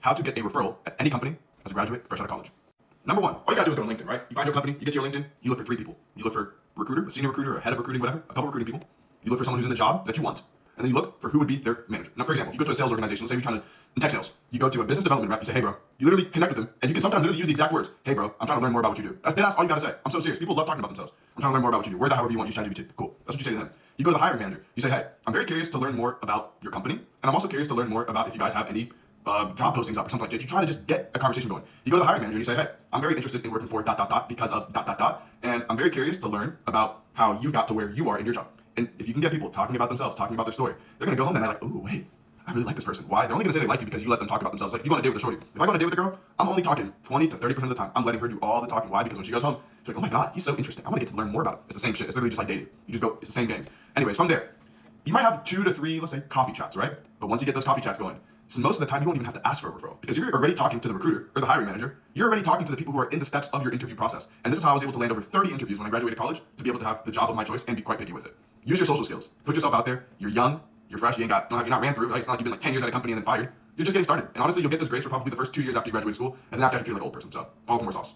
how to get a referral at any company as a graduate fresh out of college. Number one, all you gotta do is go to LinkedIn, right? You find your company, you get to your LinkedIn, you look for 3 people. You look for a recruiter, a senior recruiter, a head of recruiting, whatever, a couple recruiting people. You look for someone who's in the job that you want, and then you look for who would be their manager. Now, for example, if you go to a sales organization, let's say you're trying to, in tech sales, you go to a business development rep, you say, hey bro, you literally connect with them, and you can sometimes literally use the exact words, hey bro, I'm trying to learn more about what you do. That's all you gotta say. I'm so serious. People love talking about themselves. I'm trying to learn more about what you do. Word that however you want, use ChatGPT. Cool. That's what you say to them. You go to the hiring manager, you say, hey, I'm very curious to learn more about your company, and I'm also curious to learn more about if you guys have any job postings up or something like that. You try to just get a conversation going. You go to the hiring manager and you say, hey, I'm very interested in working for ... because of ... and I'm very curious to learn about how you got to where you are in your job. And if you can get people talking about themselves, talking about their story, they're gonna go home that night like, ooh, wait, I really like this person. Why? They're only gonna say they like you because you let them talk about themselves. Like if you go on a date with a shorty, if I go on a date with a girl, I'm only talking 20 to 30% of the time. I'm letting her do all the talking. Why? Because when she goes home, she's like, oh my god, he's so interesting. I'm gonna get to learn more about him. It's the same shit. It's literally just like dating. You just go, it's the same game. Anyways, from there, you might have 2 to 3, let's say, coffee chats, right? But once you get those coffee chats going, so most of the time you won't even have to ask for a referral because you're already talking to the recruiter or the hiring manager. You're already talking to the people who are in the steps of your interview process. And this is how I was able to land over 30 interviews when I graduated college to be able to have the job of my choice and be quite picky with it. Use your social skills. Put yourself out there. You're young. You're fresh. You're not ran through. Right? It's not like you've been like 10 years at a company and then fired. You're just getting started. And honestly, you'll get this grace for probably the first 2 years after you graduate school, and then after you're like an old person. So follow for more sauce.